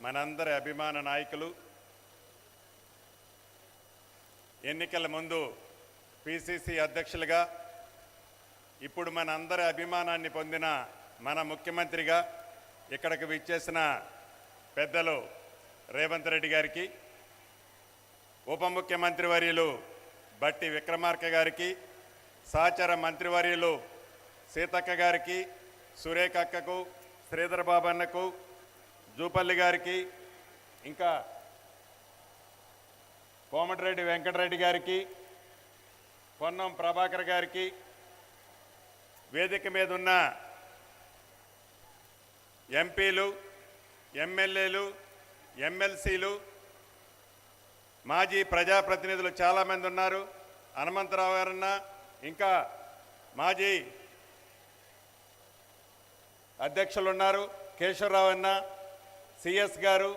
మనందరి అభిమాన నాయకులు, ఎన్నికల ముందు పిసిసి అధ్యక్షులుగా, ఇప్పుడు మనందరి అభిమానాన్ని పొందిన మన ముఖ్యమంత్రిగా ఇక్కడికి విచ్చేసిన పెద్దలు రేవంత్ రెడ్డి గారికి, ఉప ముఖ్యమంత్రి వర్యులు బట్టి విక్రమార్క గారికి, సహచర మంత్రివర్యులు సీతక్క గారికి, సురేఖ అక్కకు, శ్రీధర్ బాబు అన్నకు, జూపల్లి గారికి, ఇంకా కోమటిరెడ్డి వెంకటరెడ్డి గారికి, పొన్నం ప్రభాకర్ గారికి, వేదిక మీద ఉన్న ఎంపీలు, ఎమ్మెల్యేలు, ఎమ్మెల్సీలు, మాజీ ప్రజాప్రతినిధులు చాలామంది ఉన్నారు. హనుమంతరావు గారన్న, ఇంకా మాజీ అధ్యక్షులు ఉన్నారు, కేశవరావు అన్న, సిఎస్ గారు,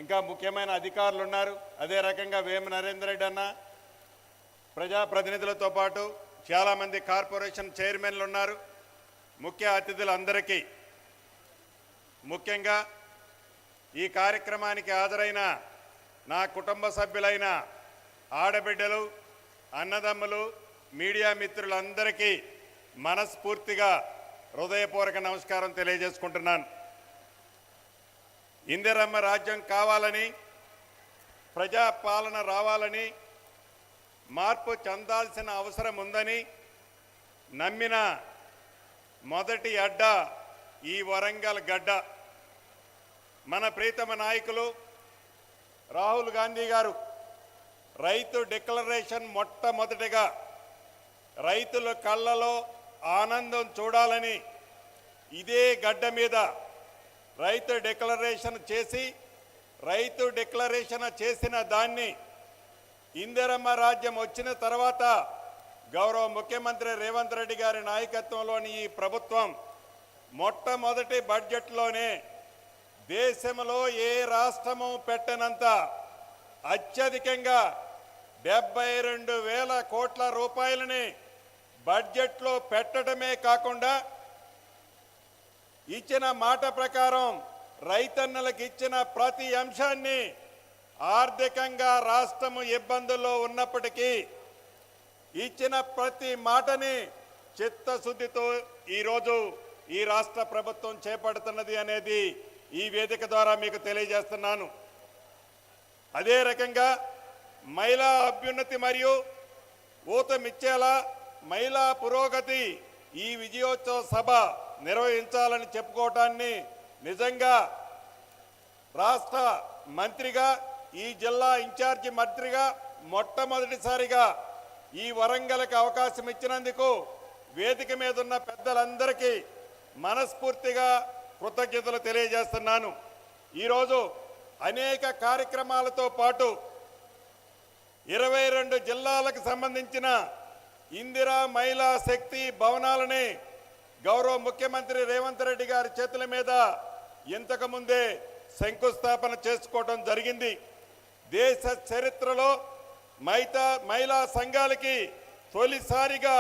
ఇంకా ముఖ్యమైన అధికారులు ఉన్నారు. అదే రకంగా వేమ నరేందర్ రెడ్డి అన్న, ప్రజాప్రతినిధులతో పాటు చాలామంది కార్పొరేషన్ చైర్మన్లు ఉన్నారు. ముఖ్య అతిథులందరికీ, ముఖ్యంగా ఈ కార్యక్రమానికి హాజరైన నా కుటుంబ సభ్యులైన ఆడబిడ్డలు, అన్నదమ్ములు, మీడియా మిత్రులందరికీ మనస్ఫూర్తిగా హృదయపూర్వక నమస్కారం తెలియజేసుకుంటున్నాను. ఇందిరమ్మ రాజ్యం కావాలని, ప్రజాపాలన రావాలని, మార్పు చెందాల్సిన అవసరం ఉందని నమ్మిన మొదటి అడ్డ ఈ వరంగల్ గడ్డ. మన ప్రీతమ నాయకులు రాహుల్ గాంధీ గారు రైతు డిక్లరేషన్ మొట్టమొదటిగా రైతుల కళ్ళలో ఆనందం చూడాలని ఇదే గడ్డ మీద రైతు డిక్లరేషన్ చేసి, రైతు డిక్లరేషన్ చేసిన దాన్ని ఇందిరమ్మ రాజ్యం వచ్చిన తర్వాత గౌరవ ముఖ్యమంత్రి రేవంత్ రెడ్డి గారి నాయకత్వంలోని ఈ ప్రభుత్వం మొట్టమొదటి బడ్జెట్లోనే దేశంలో ఏ రాష్ట్రము పెట్టనంత అత్యధికంగా 72,000 కోట్ల రూపాయలని బడ్జెట్లో పెట్టడమే కాకుండా ఇచ్చిన మాట ప్రకారం రైతన్నలకు ఇచ్చిన ప్రతి అంశాన్ని, ఆర్థికంగా రాష్ట్రము ఇబ్బందుల్లో ఉన్నప్పటికీ ఇచ్చిన ప్రతి మాటని చిత్తశుద్ధితో ఈరోజు ఈ రాష్ట్ర ప్రభుత్వం చేపడుతున్నది అనేది ఈ వేదిక ద్వారా మీకు తెలియజేస్తున్నాను. అదే రకంగా మహిళా అభ్యున్నతి మరియు ఊతమిచ్చేలా మహిళా పురోగతి ఈ విజయోత్సవ సభ నిర్వహించాలని చెప్పుకోవటాన్ని నిజంగా రాష్ట్ర మంత్రిగా, ఈ జిల్లా ఇన్ఛార్జి మంత్రిగా మొట్టమొదటిసారిగా ఈ వరంగల్కి అవకాశం ఇచ్చినందుకు వేదిక మీద ఉన్న పెద్దలందరికీ మనస్ఫూర్తిగా కృతజ్ఞతలు తెలియజేస్తున్నాను. ఈరోజు అనేక కార్యక్రమాలతో పాటు 22 జిల్లాలకు సంబంధించిన ఇందిరా మహిళా శక్తి భవనాలని గౌరవ ముఖ్యమంత్రి రేవంత్ రెడ్డి గారి చేతుల మీద ఇంతకుముందే శంకుస్థాపన చేసుకోవడం జరిగింది. దేశ చరిత్రలో మహిళా సంఘాలకి తొలిసారిగా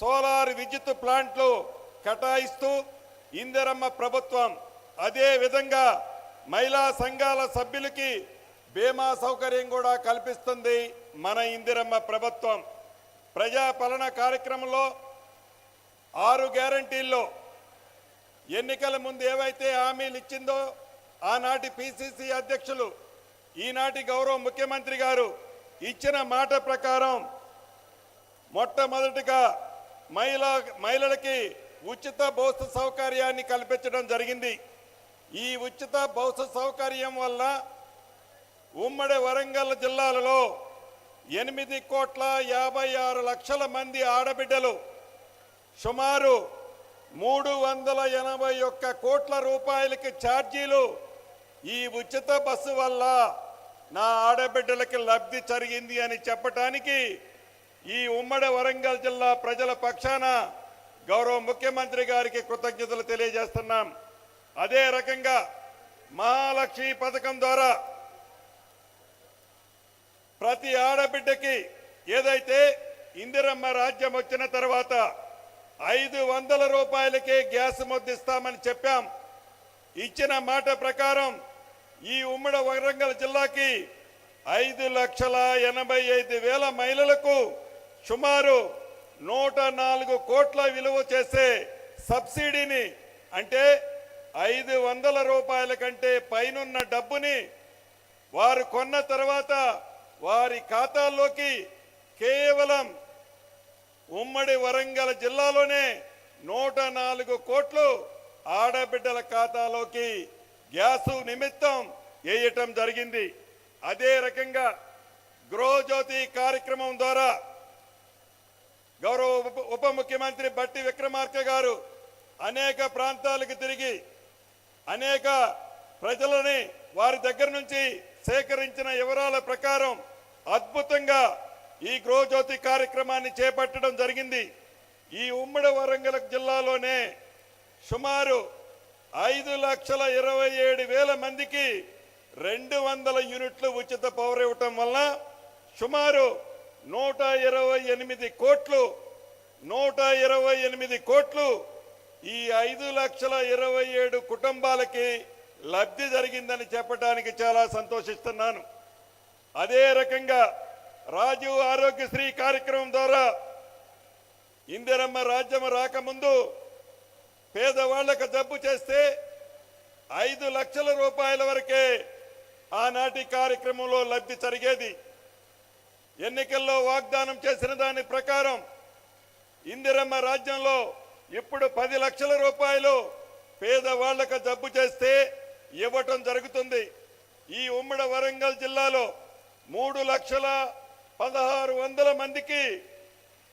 సోలార్ విద్యుత్ ప్లాంట్లు కేటాయిస్తూ ఇందిరమ్మ ప్రభుత్వం, అదే విధంగా మహిళా సంఘాల సభ్యులకి బీమా సౌకర్యం కూడా కల్పిస్తుంది మన ఇందిరమ్మ ప్రభుత్వం. ప్రజాపాలన కార్యక్రమంలో 6 గ్యారంటీల్లో ఎన్నికల ముందు ఏవైతే హామీలు ఇచ్చిందో ఆనాటి పిసిసి అధ్యక్షులు, ఈనాటి గౌరవ ముఖ్యమంత్రి గారు ఇచ్చిన మాట ప్రకారం మొట్టమొదటిగా మహిళలకి ఉచిత బస్సు సౌకర్యాన్ని కల్పించడం జరిగింది. ఈ ఉచిత బస్సు సౌకర్యం వల్ల ఉమ్మడి వరంగల్ జిల్లాలలో 8,56,00,000 మంది ఆడబిడ్డలు, సుమారు 381 కోట్ల రూపాయలకి ఛార్జీలు ఈ ఉచిత బస్సు వల్ల నా ఆడబిడ్డలకి లబ్ధి జరిగింది అని చెప్పటానికి ఈ ఉమ్మడి వరంగల్ జిల్లా ప్రజల పక్షాన గౌరవ ముఖ్యమంత్రి గారికి కృతజ్ఞతలు తెలియజేస్తున్నాం. అదే రకంగా మహాలక్ష్మి పథకం ద్వారా ప్రతి ఆడబిడ్డకి ఏదైతే ఇందిరమ్మ రాజ్యం వచ్చిన తర్వాత 500 రూపాయలకే గ్యాస్ ముద్దిస్తామని చెప్పాం. ఇచ్చిన మాట ప్రకారం ఈ ఉమ్మడి వరంగల్ జిల్లాకి 5,85,000 మహిళలకు సుమారు 104 కోట్ల విలువ చేసే సబ్సిడీని, అంటే 500 రూపాయల కంటే పైనున్న డబ్బుని వారు కొన్న తర్వాత వారి ఖాతాల్లోకి కేవలం ఉమ్మడి వరంగల్ జిల్లాలోనే 104 కోట్లు ఆడబిడ్డల ఖాతాలోకి గ్యాసు నిమిత్తం వేయటం జరిగింది. అదే రకంగా గృహజ్యోతి కార్యక్రమం ద్వారా గౌరవ ఉప ముఖ్యమంత్రి బట్టి విక్రమార్క గారు అనేక ప్రాంతాలకు తిరిగి అనేక ప్రజలని వారి దగ్గర నుంచి సేకరించిన వివరాల ప్రకారం అద్భుతంగా ఈ గృహజ్యోతి కార్యక్రమాన్ని చేపట్టడం జరిగింది. ఈ ఉమ్మడి వరంగల్ జిల్లాలోనే సుమారు 5,27,000 మందికి 200 యూనిట్లు ఉచిత పవర్ ఇవ్వటం వల్ల సుమారు 128 కోట్లు ఈ 5,27,000 కుటుంబాలకి లబ్ధి జరిగిందని చెప్పడానికి చాలా సంతోషిస్తున్నాను. అదే రకంగా రాజీవ్ ఆరోగ్యశ్రీ కార్యక్రమం ద్వారా ఇందిరమ్మ రాజ్యం రాకముందు పేదవాళ్లకు జబ్బు చేస్తే 5 లక్షల రూపాయల వరకే ఆనాటి కార్యక్రమంలో లబ్ధి జరిగేది. ఎన్నికల్లో వాగ్దానం చేసిన దాని ప్రకారం ఇందిరమ్మ రాజ్యంలో ఇప్పుడు 10 లక్షల రూపాయలు పేదవాళ్లకు జబ్బు చేస్తే ఇవ్వటం జరుగుతుంది. ఈ ఉమ్మడి వరంగల్ జిల్లాలో 3,16,100 మందికి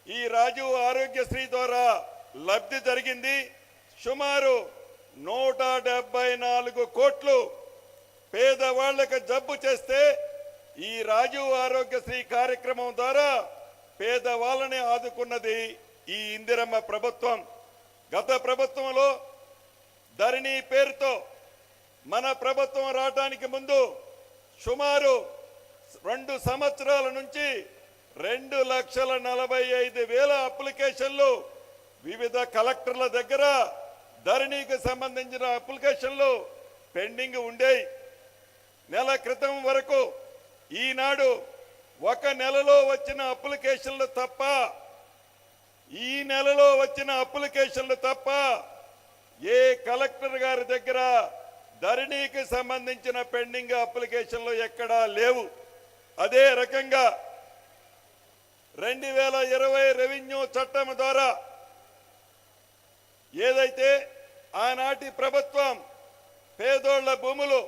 ఈ రాజీవ్ ఆరోగ్యశ్రీ ద్వారా లబ్ధి జరిగింది. సుమారు 174 కోట్లు పేదవాళ్లకు జబ్బు చేస్తే ఈ రాజీవ్ ఆరోగ్యశ్రీ కార్యక్రమం ద్వారా పేదవాళ్ళని ఆదుకున్నది ఈ ఇందిరమ్మ ప్రభుత్వం. గత ప్రభుత్వంలో ధరణి పేరుతో మన ప్రభుత్వం రావడానికి ముందు సుమారు 2 సంవత్సరాల నుంచి 2,45,000 అప్లికేషన్లు వివిధ కలెక్టర్ల దగ్గర ధరణికి సంబంధించిన అప్లికేషన్లు పెండింగ్ ఉండేవి. నెల క్రితం వరకు ఈనాడు 1 నెలలో వచ్చిన అప్లికేషన్లు తప్ప ఏ కలెక్టర్ గారి దగ్గర ధరణికి సంబంధించిన పెండింగ్ అప్లికేషన్లు ఎక్కడా లేవు. అదే రకంగా 2020 రెవెన్యూ చట్టం ద్వారా ఏదైతే ఆనాటి ప్రభుత్వం పేదోళ్ల భూములు,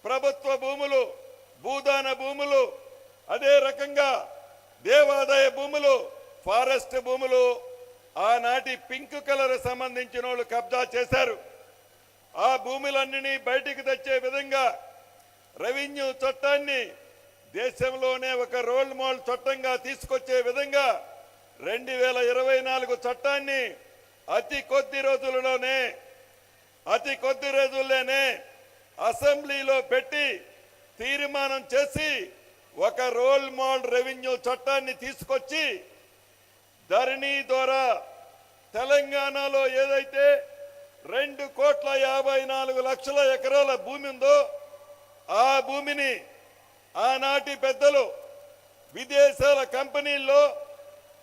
ప్రభుత్వ భూములు, భూదాన భూములు, అదే రకంగా దేవాదాయ భూములు, ఫారెస్ట్ భూములు ఆనాటి పింక్ కలర్ సంబంధించిన వాళ్ళు కబ్జా చేశారు. ఆ భూములన్నీ బయటికి తెచ్చే విధంగా రెవెన్యూ చట్టాన్ని దేశంలోనే ఒక రోల్ మోడల్ చట్టంగా తీసుకొచ్చే విధంగా 2024 చట్టాన్ని అతి కొద్ది రోజుల్లోనే అసెంబ్లీలో పెట్టి తీర్మానం చేసి ఒక రోల్ మోడల్ రెవెన్యూ చట్టాన్ని తీసుకొచ్చి ధరణి ద్వారా తెలంగాణలో ఏదైతే 2,54,00,000 ఎకరాల భూమి ఉందో ఆ భూమిని ఆనాటి పెద్దలు విదేశాల కంపెనీల్లో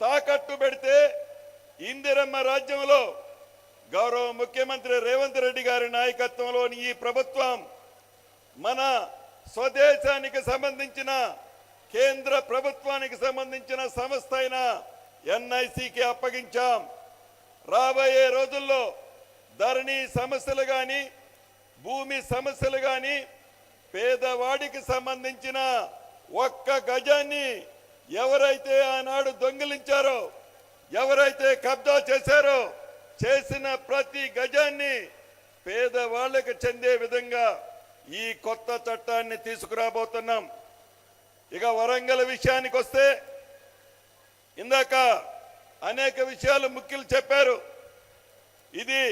తాకట్టు పెడితే ఇందిరమ్మ రాజ్యంలో గౌరవ ముఖ్యమంత్రి రేవంత్ రెడ్డి గారి నాయకత్వంలోని ఈ ప్రభుత్వం మన స్వదేశానికి సంబంధించిన కేంద్ర ప్రభుత్వానికి సంబంధించిన సంస్థ అయిన ఎన్ఐసికి అప్పగించాం. రాబోయే రోజుల్లో ధరణి సమస్యలు కానీ భూమి సమస్యలు కానీ పేదవాడికి సంబంధించిన 1 గజాన్ని ఎవరైతే ఆనాడు దొంగిలించారో, ఎవరైతే కబ్జా చేశారో చేసిన ప్రతి గజాన్ని పేదవాళ్ళకి చెందే విధంగా ఈ కొత్త చట్టాన్ని తీసుకురాబోతున్నాం. ఇక వరంగల్ విషయానికి వస్తే ఇందాక అనేక విషయాలు ముఖ్యులు చెప్పారు. ఇది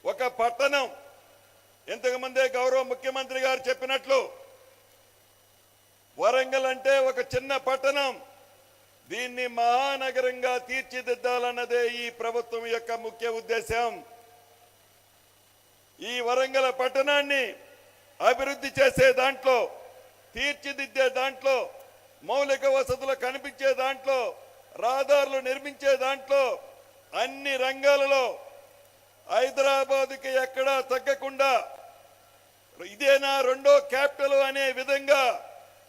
ఒక పట్టణం. ఇంతకుముందే గౌరవ ముఖ్యమంత్రి గారు చెప్పినట్లు వరంగల్ అంటే ఒక చిన్న పట్టణం. దీన్ని మహానగరంగా తీర్చిదిద్దాలన్నదే ఈ ప్రభుత్వం యొక్క ముఖ్య ఉద్దేశం. ఈ వరంగల్ పట్టణాన్ని అభివృద్ధి చేసే దాంట్లో, తీర్చిదిద్దే దాంట్లో, మౌలిక వసతులు కనిపించే దాంట్లో, రహదారులు నిర్మించే దాంట్లో, అన్ని రంగాలలో హైదరాబాద్కి ఎక్కడా తగ్గకుండా ఇదేనా రెండో క్యాపిటల్ అనే విధంగా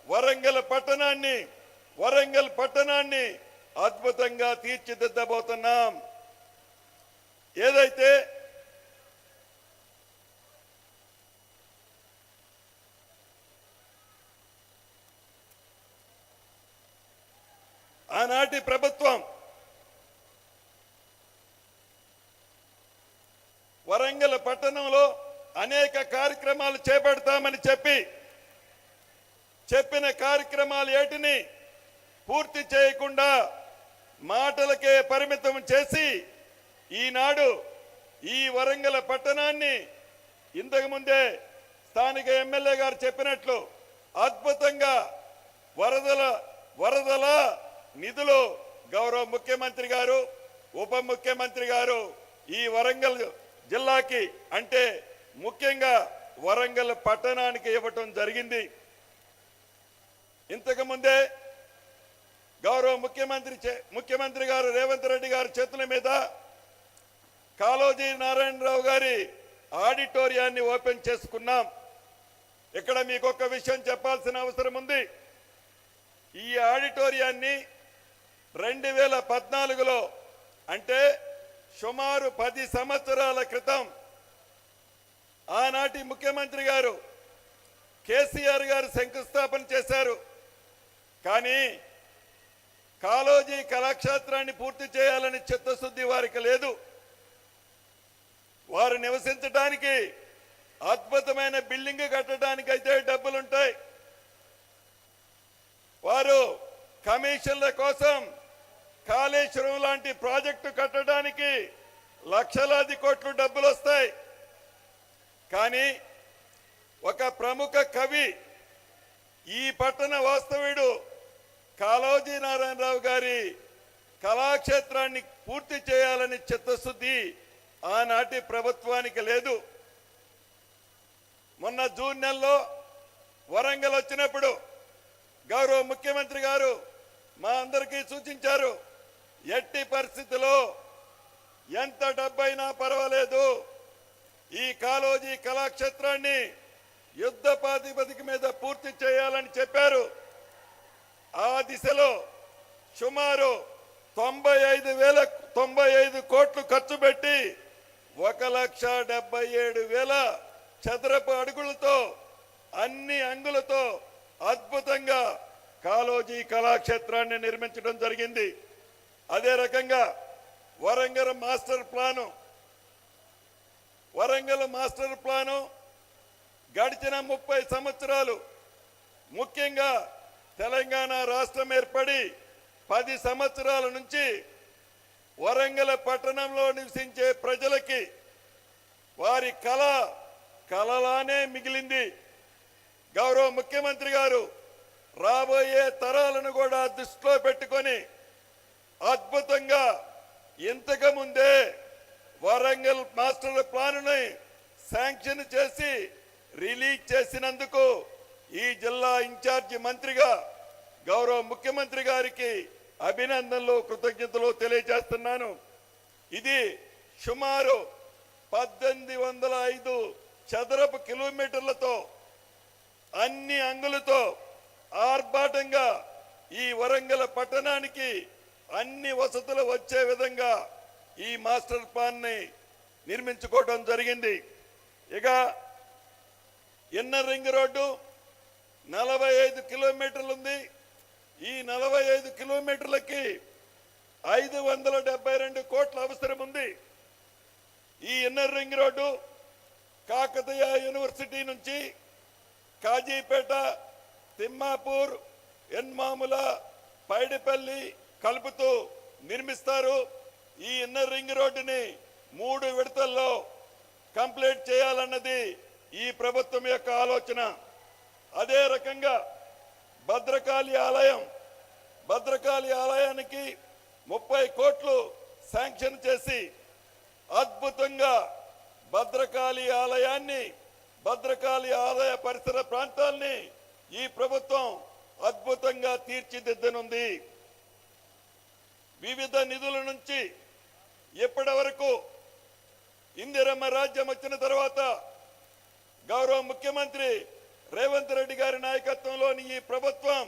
వరంగల్ పట్టణాన్ని అద్భుతంగా తీర్చిదిద్దబోతున్నాం. ఏదైతే ఆనాటి ప్రభుత్వం వరంగల్ పట్టణంలో అనేక కార్యక్రమాలు చేపడతామని చెప్పిన కార్యక్రమాలు ఏటిని పూర్తి చేయకుండా మాటలకే పరిమితం చేసి ఈనాడు ఈ వరంగల్ పట్టణాన్ని ఇంతకుముందే స్థానిక ఎమ్మెల్యే గారు చెప్పినట్లు అద్భుతంగా వరదల నిధులు గౌరవ ముఖ్యమంత్రి గారు, ఉప ముఖ్యమంత్రి గారు ఈ వరంగల్ జిల్లాకి అంటే ముఖ్యంగా వరంగల్ పట్టణానికి ఇవ్వటం జరిగింది. ఇంతకుముందే గౌరవ ముఖ్యమంత్రి గారు రేవంత్ రెడ్డి గారి చేతుల మీద కాళోజీ నారాయణరావు గారి ఆడిటోరియాన్ని ఓపెన్ చేసుకున్నాం. ఇక్కడ మీకు ఒక విషయం చెప్పాల్సిన అవసరం ఉంది. ఈ ఆడిటోరియాన్ని 2014లో అంటే సుమారు 10 సంవత్సరాల క్రితం ఆనాటి ముఖ్యమంత్రి గారు కేసీఆర్ గారు శంకుస్థాపన చేశారు. కానీ కాళోజీ కళాక్షేత్రాన్ని పూర్తి చేయాలని చిత్తశుద్ధి వారికి లేదు. వారు నివసించడానికి అద్భుతమైన బిల్డింగ్ కట్టడానికి అయితే డబ్బులుంటాయి. వారు కమిషన్ల కోసం కాళేశ్వరం లాంటి ప్రాజెక్టు కట్టడానికి లక్షలాది కోట్లు డబ్బులు వస్తాయి. కానీ ఒక ప్రముఖ కవి, ఈ పట్టణ వాస్తవ్యుడు కాళోజీ నారాయణరావు గారి కళాక్షేత్రాన్ని పూర్తి చేయాలని చిత్తశుద్ధి ఆనాటి ప్రభుత్వానికి లేదు. మొన్న జూన్ నెలలో వరంగల్ వచ్చినప్పుడు గౌరవ ముఖ్యమంత్రి గారు మా అందరికీ సూచించారు, ఎట్టి పరిస్థితిలో ఎంత డబ్బైనా పర్వాలేదు ఈ కాళోజీ కళాక్షేత్రాన్ని యుద్ధ ప్రాతిపదిక మీద పూర్తి చేయాలని చెప్పారు. ఆ దిశలో సుమారు 95 కోట్లు ఖర్చు పెట్టి 1,77,000 చదరపు అడుగులతో అన్ని అంగులతో అద్భుతంగా కాళోజీ కళాక్షేత్రాన్ని నిర్మించడం జరిగింది. అదే రకంగా వరంగల్ మాస్టర్ ప్లాను గడిచిన 30 సంవత్సరాలు, ముఖ్యంగా తెలంగాణ రాష్ట్రం ఏర్పడి 10 సంవత్సరాల నుంచి వరంగల్ పట్టణంలో నివసించే ప్రజలకి వారి కలలానే మిగిలింది. గౌరవ ముఖ్యమంత్రి గారు రాబోయే తరాలను కూడా దృష్టిలో పెట్టుకొని అద్భుతంగా ఇంతకు ముందే వరంగల్ మాస్టర్ ప్లానుని శాంక్షన్ చేసి రిలీజ్ చేసినందుకు ఈ జిల్లా ఇన్ఛార్జి మంత్రిగా గౌరవ ముఖ్యమంత్రి గారికి అభినందనలు, కృతజ్ఞతలు తెలియజేస్తున్నాను. ఇది సుమారు 1805 చదరపు కిలోమీటర్లతో అన్ని అంగులతో ఆర్భాటంగా ఈ వరంగల్ పట్టణానికి అన్ని వసతులు వచ్చే విధంగా ఈ మాస్టర్ ప్లాన్ ని నిర్మించుకోవడం జరిగింది. ఇక ఇన్నర్ రింగ్ రోడ్డు 45 కిలోమీటర్లు ఉంది. ఈ 45 కిలోమీటర్లకి 572 కోట్ల అవసరం ఉంది. ఈ inner ring road Kakatiya university నుంచి కాజీపేట, తిమ్మాపూర్, ఎన్మాముల, పైడిపల్లి కలుపుతూ నిర్మిస్తారు. ఈ ఇన్నర్ రింగ్ రోడ్డుని 3 విడతల్లో కంప్లీట్ చేయాలన్నది ఈ ప్రభుత్వం యొక్క ఆలోచన. అదే రకంగా భద్రకాళి ఆలయానికి 30 కోట్లు శాంక్షన్ చేసి అద్భుతంగా భద్రకాళి ఆలయాన్ని భద్రకాళి ఆదాయ పరిసర ప్రాంతాల్ని ఈ ప్రభుత్వం అద్భుతంగా తీర్చిదిద్దనుంది. వివిధ నిధుల నుంచి ఇప్పటి వరకు ఇందిరమ్మ రాజ్యం వచ్చిన తర్వాత గౌరవ ముఖ్యమంత్రి రేవంత్ రెడ్డి గారి నాయకత్వంలోని ఈ ప్రభుత్వం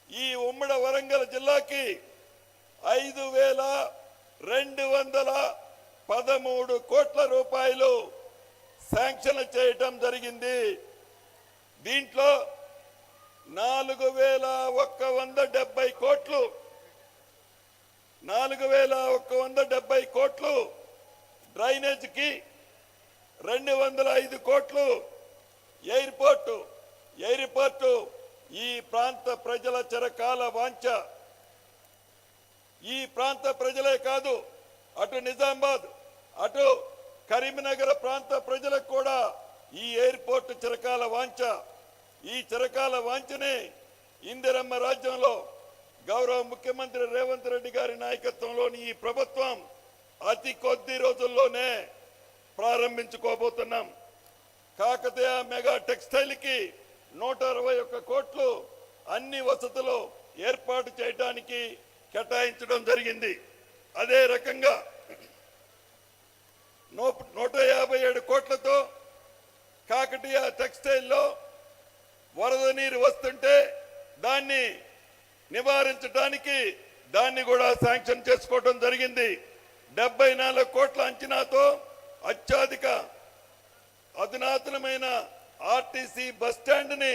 ఈ ఉమ్మడి వరంగల్ జిల్లాకి 5,213 కోట్ల రూపాయలు శాంక్షన్ చేయటం జరిగింది. దీంట్లో 4,170 కోట్లు 4,170 కోట్లు డ్రైనేజ్కి, 205 కోట్లు ఎయిర్పోర్టు ఈ ప్రాంత ప్రజల చిరకాల వాంఛ. ఈ ప్రాంత ప్రజలే కాదు, అటు నిజామాబాద్ అటు కరీంనగర్ ప్రాంత ప్రజలకు కూడా ఈ ఎయిర్పోర్ట్ చిరకాల వాంఛ. ఈ చిరకాల వాంఛని ఇందిరమ్మ రాజ్యంలో గౌరవ ముఖ్యమంత్రి రేవంత్ రెడ్డి గారి నాయకత్వంలోని ఈ ప్రభుత్వం అతి కొద్ది రోజుల్లోనే ప్రారంభించుకోబోతున్నాం. కాకతీయ మెగా టెక్స్టైల్ కి 161 కోట్లు అన్ని వసతులు ఏర్పాటు చేయడానికి కేటాయించడం జరిగింది. అదే రకంగా 157 కోట్లతో కాకతీయ టెక్స్టైల్లో వరద నీరు వస్తుంటే దాన్ని నివారించడానికి దాన్ని కూడా శాంక్షన్ చేసుకోవడం జరిగింది. 74 కోట్ల అంచనాతో అధునాతనమైన ఆర్టీసీ బస్ స్టాండ్ ని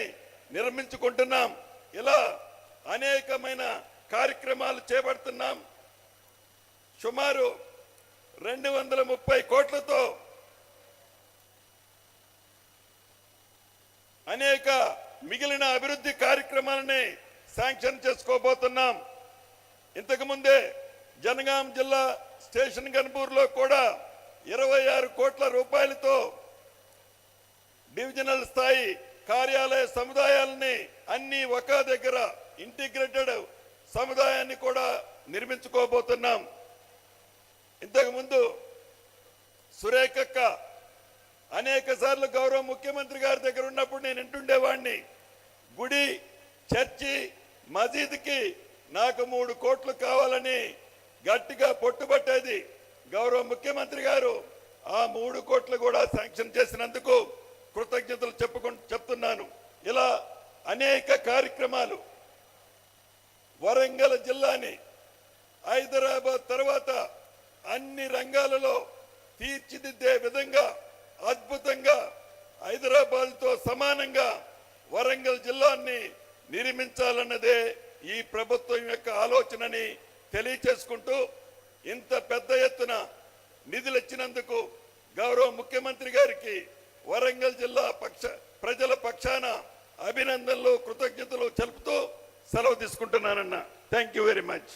నిర్మించుకుంటున్నాం. ఇలా అనేకమైన కార్యక్రమాలు చేపడుతున్నాం. సుమారు 230 కోట్లతో అనేక మిగిలిన అభివృద్ధి కార్యక్రమాలని శాంక్షన్ చేసుకోబోతున్నాం. ఇంతకు ముందే జనగాం జిల్లా స్టేషన్ గన్పూర్లో కూడా 26 కోట్ల రూపాయలతో డివిజనల్ స్థాయి కార్యాలయ సముదాయాలని అన్ని ఒక దగ్గర ఇంటిగ్రేటెడ్ సముదాయాన్ని కూడా నిర్మించుకోబోతున్నాం. ఇంతకు ముందు సురేఖక్క అనేక సార్లు గౌరవ ముఖ్యమంత్రి గారి దగ్గర ఉన్నప్పుడు నేను వింటుండేవాడిని, గుడి, చర్చి, మసీదుకి నాకు 3 కోట్లు కావాలని గట్టిగా పట్టుబట్టేది. గౌరవ ముఖ్యమంత్రి గారు ఆ 3 కోట్లు కూడా శాంక్షన్ చేసినందుకు కృతజ్ఞతలు చెప్తున్నాను. ఇలా అనేక కార్యక్రమాలు వరంగల్ జిల్లాని హైదరాబాద్ తర్వాత అన్ని రంగాలలో తీర్చిదిద్దే విధంగా అద్భుతంగా హైదరాబాద్తో సమానంగా వరంగల్ జిల్లాని నిర్మించాలన్నదే ఈ ప్రభుత్వం యొక్క ఆలోచనని తెలియచేసుకుంటూ, ఇంత పెద్ద ఎత్తున నిధులు ఇచ్చినందుకు గౌరవ ముఖ్యమంత్రి గారికి వరంగల్ జిల్లా ప్రజల పక్షాన అభినందనలు, కృతజ్ఞతలు తెలుపుతూ సెలవు తీసుకుంటున్నానన్న. Thank you very much.